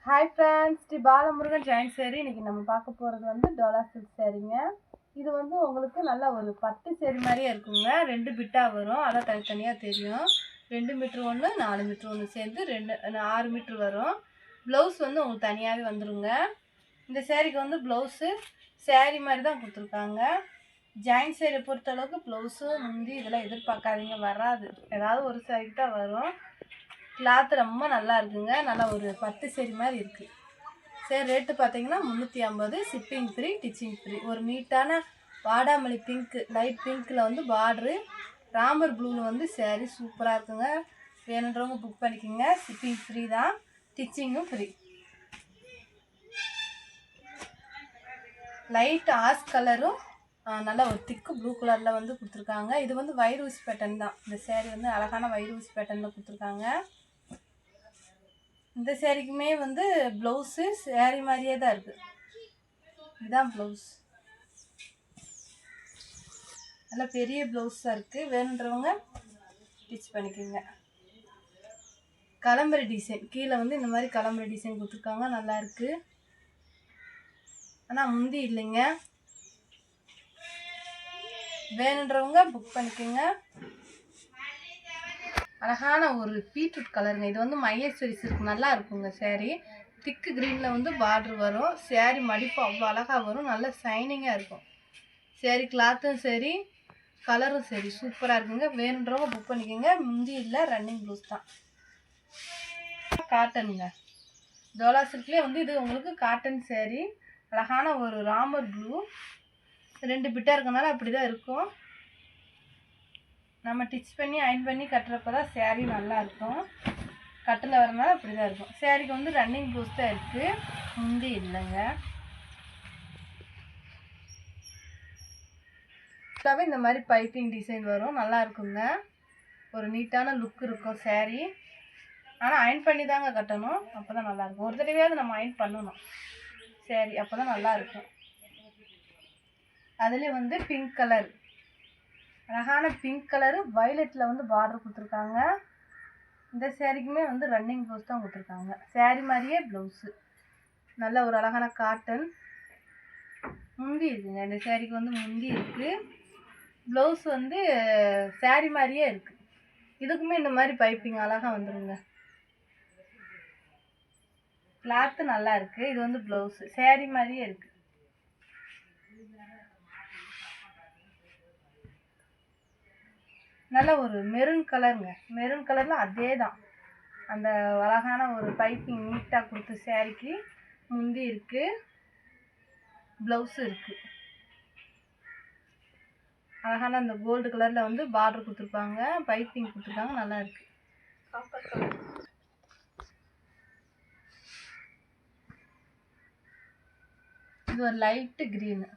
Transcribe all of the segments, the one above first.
Hi friends, Sri Balamurugan join சேரீ. இன்றைக்கி நம்ம பார்க்க போகிறது வந்து டோலா சில்க் சேரீங்க. இது வந்து உங்களுக்கு நல்லா ஒரு பட்டு சேரீ மாதிரியே இருக்குங்க. 2 பிட்டாக வரும், அதான் தனித்தனியாக தெரியும். 2 மீட்ரு ஒன்று, 4 மீட்ரு ஒன்று சேர்ந்து 6 மீட்ரு வரும். ப்ளவுஸ் வந்து உங்களுக்கு தனியாகவே வந்துடுங்க. இந்த சேரீக்கு வந்து ப்ளவுஸு சேரீ மாதிரி தான் கொடுத்துருக்காங்க. ஜாயின் சேரீயை பொறுத்தளவுக்கு ப்ளவுஸு முந்தி இதெல்லாம் எதிர்பார்க்காதீங்க, வராது. ஏதாவது ஒரு சேரீக்கு தான் வரும். கிளாத் ரொம்ப நல்லா இருக்குங்க. நல்லா ஒரு பட்டு சேரீ மாதிரி இருக்குது. சரி, ரேட்டு பார்த்தீங்கன்னா 350, ஷிப்பிங் ஃப்ரீ, டிச்சிங் ஃப்ரீ. ஒரு நீட்டான வாடாமல்லி பிங்க்கு, லைட் பிங்க்கில் வந்து பார்ட்ரு, ராமர் ப்ளூவில் வந்து சேரீ சூப்பராக இருக்குங்க. வேணுன்றவங்க புக் பண்ணிக்கோங்க. ஷிப்பிங் ஃப்ரீ தான், டிச்சிங்கும் ஃப்ரீ. லைட் ஆஷ் கலரும் நல்லா ஒரு திக்கு ப்ளூ கலரில் வந்து கொடுத்துருக்காங்க. இது வந்து வைரூசி பேட்டர்ன் தான். இந்த சேரீ வந்து அழகான வைரூசி பேட்டர்னில் கொடுத்துருக்காங்க. இந்த சேரீக்குமே வந்து ப்ளவுஸு சேரீ மாதிரியே தான் இருக்குது. இதுதான் ப்ளவுஸ், நல்லா பெரிய ப்ளவுஸாக இருக்குது. வேணுன்றவங்க ஸ்டிச் பண்ணிக்கோங்க. கலம்பரி டிசைன் கீழே வந்து இந்த மாதிரி கலம்பரி டிசைன் கொடுத்துருக்காங்க, நல்லா இருக்குது. ஆனால் முந்தி இல்லைங்க. வேணுன்றவங்க புக் பண்ணிக்கோங்க. அழகான ஒரு பீட்ரூட் கலருங்க. இது வந்து மகேஸ்வரி சில்க், நல்லா இருக்குங்க சேரீ. திக்கு க்ரீனில் வந்து பார்ட்ரு வரும். சேரீ மடிப்பு அவ்வளோ அழகாக வரும், நல்லா ஷைனிங்காக இருக்கும். சேரீ கிளாத்தும் சரி, கலரும் சரி, சூப்பராக இருக்குங்க. வேணுன்றவங்க புக் பண்ணிக்கோங்க. முந்தி இல்லை, ரன்னிங் ப்ளவுஸ் தான். காட்டனுங்க. டோலா சில்க்லேயே வந்து இது உங்களுக்கு காட்டன் சேரீ. அழகான ஒரு ராமர் ப்ளூ, 2 பிட்டாக இருக்கனால அப்படி தான் இருக்கும். நம்ம டிச் பண்ணி அயன் பண்ணி கட்டுறப்ப தான் சேரீ நல்லா இருக்கும். கட்டில் வரனால அப்படி தான் இருக்கும். சேரீக்கு வந்து ரன்னிங் ப்ளவுஸ் தான் இருக்குது, முந்தி இல்லைங்க. ஃபுல்லாகவே இந்த மாதிரி பைப்பிங் டிசைன் வரும், நல்லா இருக்குங்க. ஒரு நீட்டான லுக் இருக்கும் சேரீ. ஆனால் அயன் பண்ணி தாங்க கட்டணும், அப்போ தான் நல்லாயிருக்கும். ஒரு தடவையாவது நம்ம அயன் பண்ணணும் சேரீ, அப்போ தான் நல்லாயிருக்கும். அதுலேயே வந்து பிங்க் கலர், அழகான பிங்க் கலரு வயலட்டில் வந்து பார்டர் கொடுத்துருக்காங்க. இந்த சேரீக்குமே வந்து ரன்னிங் ப்ளவுஸ் தான் கொடுத்துருக்காங்க. சேரீ மாதிரியே ப்ளவுஸு, நல்ல ஒரு அழகான காட்டன். முந்தி இருக்குங்க, இந்த சேரீக்கு வந்து முந்தி இருக்குது. ப்ளவுஸ் வந்து சேரீ மாதிரியே இருக்குது. இதுக்குமே இந்த மாதிரி பைப்பிங் அழகாக வந்துடுங்க. கிளாத்து நல்லா இருக்குது. இது வந்து ப்ளவுஸு சேரீ மாதிரியே இருக்குது. நல்ல ஒரு மெரூன் கலருங்க. மெரூன் கலரில் அதே தான், அந்த அழகான ஒரு பைப்பிங் நீட்டாக கொடுத்து சேரீக்கு முந்தி இருக்குது, ப்ளவுஸு இருக்குது. அழகான அந்த கோல்டு கலரில் வந்து பார்டர் கொடுத்துருப்பாங்க, பைப்பிங் கொடுத்துருக்காங்க, நல்லா இருக்குது. இது ஒரு லைட்டு க்ரீனு,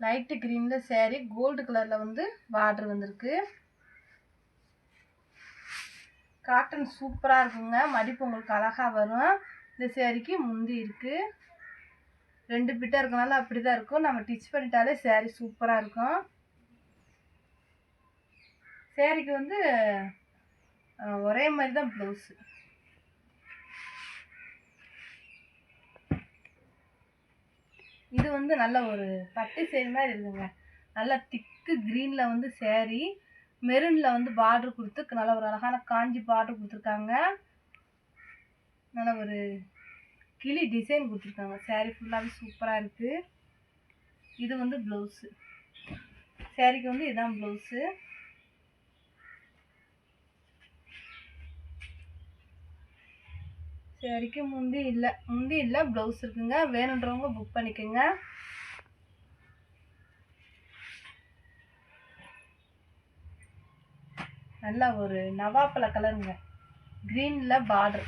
லைட்டு க்ரீனில் சேரீ கோல்டு கலரில் வந்து பார்டர் வந்திருக்கு. காட்டன் சூப்பராக இருக்குங்க. மடிப்பு உங்களுக்கு அழகாக வரும். இந்த சேரீக்கு முந்தி இருக்குது, 2 பிட்டாக இருக்கனால அப்படி தான் இருக்கும். நம்ம டிச் பண்ணிட்டாலே சேரீ சூப்பராக இருக்கும். சேரீக்கு வந்து ஒரே மாதிரி தான் ப்ளவுஸு. இது வந்து நல்ல ஒரு பட்டு சேரீ மாதிரி இருக்குங்க. நல்லா திக்கு க்ரீனில் வந்து சேரீ, மெரூனில் வந்து பார்டர் கொடுத்து நல்ல ஒரு அழகான காஞ்சி பார்டர் கொடுத்துருக்காங்க. நல்ல ஒரு கிளி டிசைன் கொடுத்துருக்காங்க. சேரீ ஃபுல்லாகவே சூப்பராக இருக்குது. இது வந்து ப்ளவுஸு, சேரீக்கு வந்து இதுதான் ப்ளவுஸு. சேரீக்கு முந்தி இல்லை, ப்ளவுஸ் இருக்குங்க. வேணுன்றவங்க புக் பண்ணிக்கோங்க. நல்லா ஒரு நவாப்பழ கலருங்க, க்ரீனில் பார்டர்.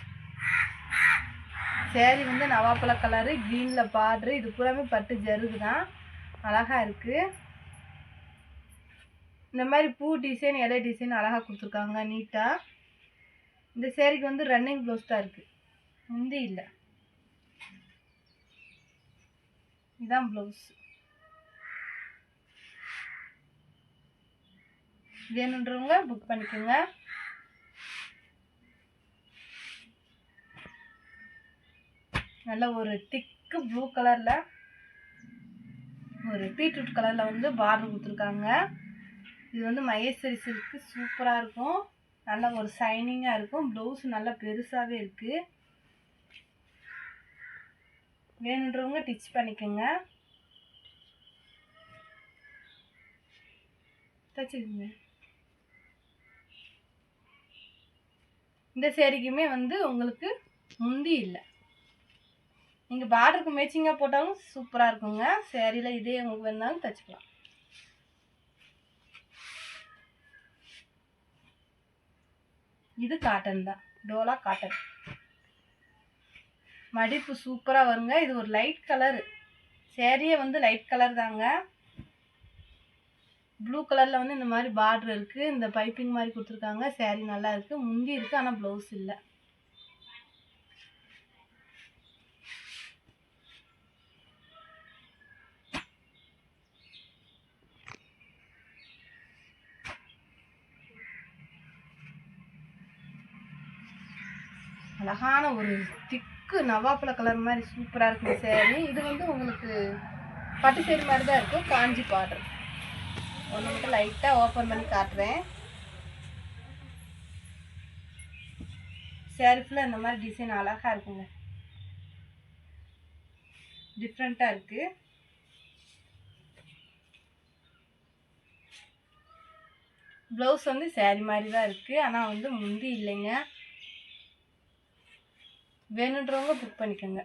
சேரீ வந்து நவாப்பழ கலரு, க்ரீனில் பார்டரு. இது பூராமே பட்டு ஜருகு தான், அழகாக இருக்குது. இந்த மாதிரி பூ டிசைன், இலை டிசைன் அழகாக கொடுத்துருக்காங்க நீட்டாக. இந்த சேரீக்கு வந்து ரன்னிங் ப்ளவுஸ் தான் இருக்குது, முந்தி இல்லை. இதுதான் ப்ளவுஸ். வேணுன்றவங்க புக் பண்ணிக்கோங்க. நல்ல ஒரு திக்கு ப்ளூ கலரில் ஒரு பீட்ரூட் கலரில் வந்து பார்டர் கொடுத்துருக்காங்க. இது வந்து மகேஸ்வரி சில்க்கு சூப்பராக இருக்கும். நல்ல ஒரு ஷைனிங்காக இருக்கும். ப்ளவுஸ் நல்லா பெருசாகவே இருக்குது. வேணுன்றவங்க டிச் பண்ணிக்கோங்க. தச்சுக்கோங்க. இந்த சேரீக்குமே வந்து உங்களுக்கு முந்தி இல்லை. நீங்கள் பார்டருக்கு மேட்சிங்காக போட்டாலும் சூப்பராக இருக்குங்க. சேரீயில் இதே உங்களுக்கு வேணாலும் தச்சுக்கலாம். இது காட்டன் தான், டோலா காட்டன். மடிப்பு சூப்பராக வருங்க. இது ஒரு லைட் கலரு சேரீயே வந்து லைட் கலர் தாங்க. ப்ளூ கலரில் வந்து இந்த மாதிரி பார்டர் இருக்குது. இந்த பைப்பிங் மாதிரி கொடுத்துருக்காங்க. சேரீ நல்லா இருக்குது. முந்தி இருக்குது, ஆனால் ப்ளவுஸ் இல்லை. அழகான ஒரு திக்கு நவாப்பழ கலர் மாதிரி சூப்பராக இருக்குது சேரீ. இது வந்து உங்களுக்கு பட்டு சேரீ மாதிரி தான் இருக்கும். காஞ்சி பார்டர். ஒன்று மட்டும் லைட்டாக ஓப்பன் பண்ணி காட்டுறேன். சேரீ ஃபுல்லாக இந்த மாதிரி டிசைன் அழகாக இருக்குங்க. டிஃப்ரெண்ட்டாக இருக்குது. ப்ளவுஸ் வந்து சேரீ மாதிரி தான் இருக்குது, ஆனால் வந்து முந்தி இல்லைங்க. வேணுன்றவங்க புக் பண்ணிக்கோங்க.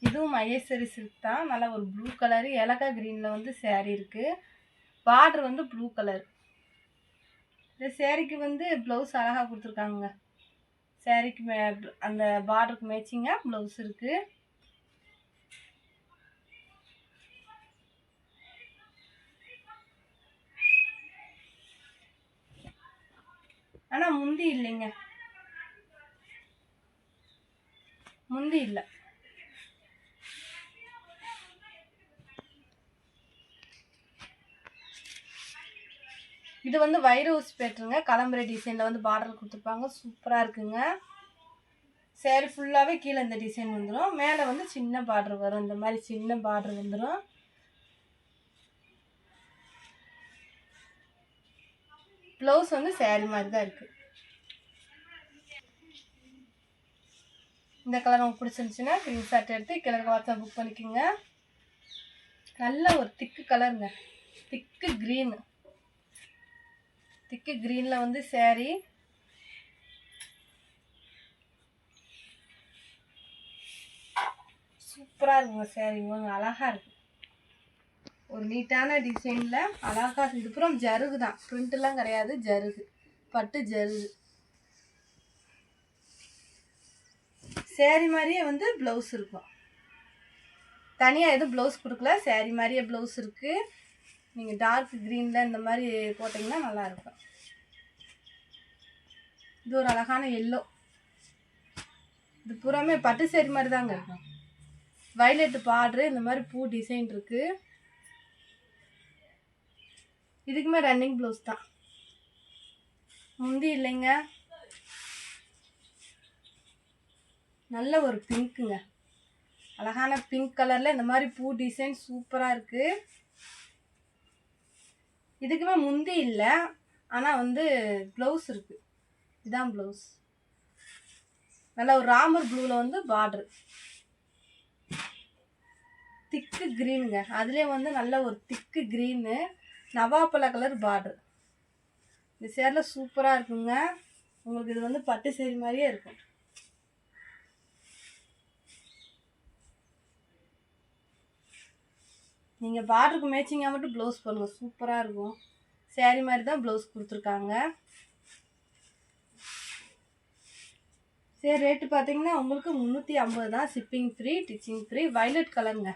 இதுவும் மகேஸ்வரி சில்க் தான். நல்லா ஒரு ப்ளூ கலரு ஏலக்காய் க்ரீனில் வந்து சேரீ இருக்குது. பார்டர் வந்து ப்ளூ கலர். இந்த சேரீக்கு வந்து ப்ளவுஸ் அழகாக கொடுத்துருக்காங்க. சேரீக்கு அந்த பார்டருக்கு மேட்சிங்காக ப்ளவுஸ் இருக்குது. ஆனால் முந்தி இல்லைங்க, முந்தி இல்லை. இது வந்து வைர ஊசி பேட்டுருங்க. கலம்பரை டிசைனில் வந்து பார்டர் கொடுத்துருப்பாங்க. சூப்பராக இருக்குங்க. சேரீ ஃபுல்லாகவே கீழே இந்த டிசைன் வந்துடும். மேலே வந்து சின்ன பார்டர் வரும். இந்த மாதிரி சின்ன பார்டர் வந்துடும். ப்ளவுஸ் வந்து சேரீ மாதிரி தான் இருக்குது. இந்த கலர் உங்களுக்கு பிடிச்சிருந்துச்சுன்னா ஸ்க்ரீன்ஷாட் எடுத்து கீழே வாட்ஸ்அப் புக் பண்ணிக்கோங்க. நல்ல ஒரு திக்கு கலருங்க. திக்கு க்ரீனு. திக்கு க்ரீனில் வந்து சேரீ. சூப்பராக இருக்குங்க. சேரீ கொஞ்சம் அழகாக இருக்குது. ஒரு நீட்டான டிசைனில் அழகாக இருக்குது. இதுப்புறம் ஜருகு தான், ப்ரிண்ட்லாம் கிடையாது. ஜருகு, பட்டு ஜருகு. சேரீ மாதிரியே வந்து ப்ளவுஸ் இருக்கும். தனியாக எதுவும் ப்ளவுஸ் கொடுக்கல. சேரீ மாதிரியே ப்ளவுஸ் இருக்குது. நீங்கள் டார்க் க்ரீனில் இந்த மாதிரி போட்டிங்கன்னா நல்லாயிருக்கும். இது ஒரு அழகான எல்லோ. இது பூராமே பட்டு சேரீ மாதிரி தாங்க இருக்கும். வயலட் பார்டரு, இந்த மாதிரி பூ டிசைன் இருக்குது. இதுக்குமே ரன்னிங் ப்ளவுஸ் தான், முந்தி இல்லைங்க. நல்ல ஒரு பிங்க்குங்க. அழகான பிங்க் கலரில் இந்த மாதிரி பூ டிசைன் சூப்பராக இருக்குது. இதுக்குமே முந்தி இல்லை, ஆனால் வந்து ப்ளவுஸ் இருக்குது. இதுதான் ப்ளவுஸ். நல்ல ஒரு ராமர் ப்ளூவில் வந்து பார்டர். திக்கு க்ரீனுங்க. அதுலேயே வந்து நல்ல ஒரு திக்கு க்ரீனு நவாப்பழ கலர் பார்டர். இந்த சேரில் சூப்பராக இருக்குங்க. உங்களுக்கு இது வந்து பட்டு சேரீ மாதிரியே இருக்கும். நீங்கள் பார்டருக்கு மேட்சிங்காக மட்டும் ப்ளவுஸ் பண்ணுங்கள், சூப்பராக இருக்கும். சேரீ மாதிரி தான் ப்ளவுஸ் கொடுத்துருக்காங்க. சரி, ரேட்டு பார்த்தீங்கன்னா உங்களுக்கு 350 தான். Shipping free, ditching free. Violet கலருங்க.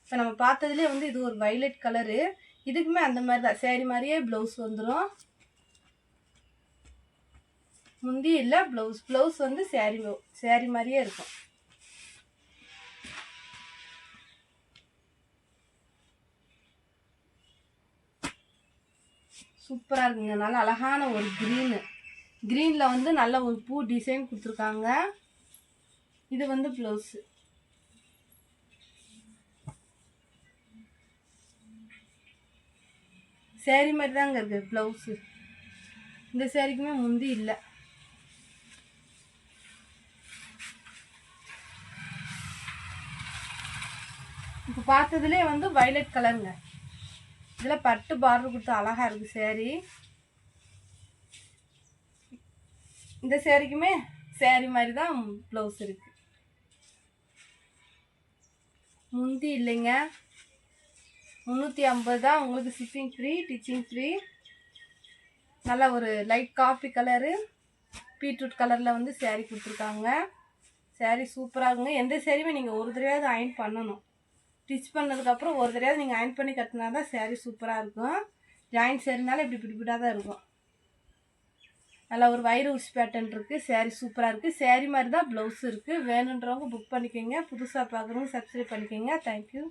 இப்போ நம்ம பார்த்ததுலேயே வந்து இது ஒரு வைலட் கலரு. இதுக்குமே அந்த மாதிரி தான் சேரீ மாதிரியே ப்ளவுஸ் வந்துடும். முந்தி இல்லை, ப்ளவுஸ் வந்து சேரீ மாதிரியே இருக்கும். சூப்பராக இருக்குங்க. நல்ல அழகான ஒரு க்ரீனில் வந்து நல்ல ஒரு பூ டிசைன் கொடுத்துருக்காங்க. இது வந்து ப்ளவுஸு. சேரீ மாதிரி தாங்க இருக்குது ப்ளவுஸு. இந்த சேரீக்குமே முந்தி இல்லை. இப்போ பார்த்ததுலேயே வந்து வயலட் கலருங்க. இதில் பட்டு பார்டர் கொடுத்து அழகாக இருக்குது சேரீ. இந்த சேரீக்குமே சேரீ மாதிரி தான் ப்ளவுஸ் இருக்குது. முந்தி இல்லைங்க. 350 தான். உங்களுக்கு ஷிப்பிங் ஃப்ரீ, டிச்சிங் ஃப்ரீ. நல்ல ஒரு லைட் காஃபி கலரு பீட்ரூட் கலரில் வந்து சேரீ கொடுத்துருக்காங்க. சேரீ சூப்பராக இருக்குங்க. எந்த சேரீயுமே நீங்கள் ஒரு தடவையாவது அயன் பண்ணணும். ஸ்டிச் பண்ணதுக்கப்புறம் ஒரு தடவையாவது நீங்கள் அயன் பண்ணி கட்டினா தான் சேரீ சூப்பராக இருக்கும். ஜாயின்ட் சேரீனால இப்படி பிடிப்பிட்டாக தான் இருக்கும். நல்லா ஒரு வைர ஊசி பேட்டர்ன் இருக்குது. சேரீ சூப்பராக இருக்குது. சேரீ மாதிரி தான் ப்ளவுஸ் இருக்குது. வேணுன்றவங்க புக் பண்ணிக்கோங்க. புதுசாக பார்க்குறவங்க சப்ஸ்கிரைப் பண்ணிக்கோங்க. தேங்க்யூ.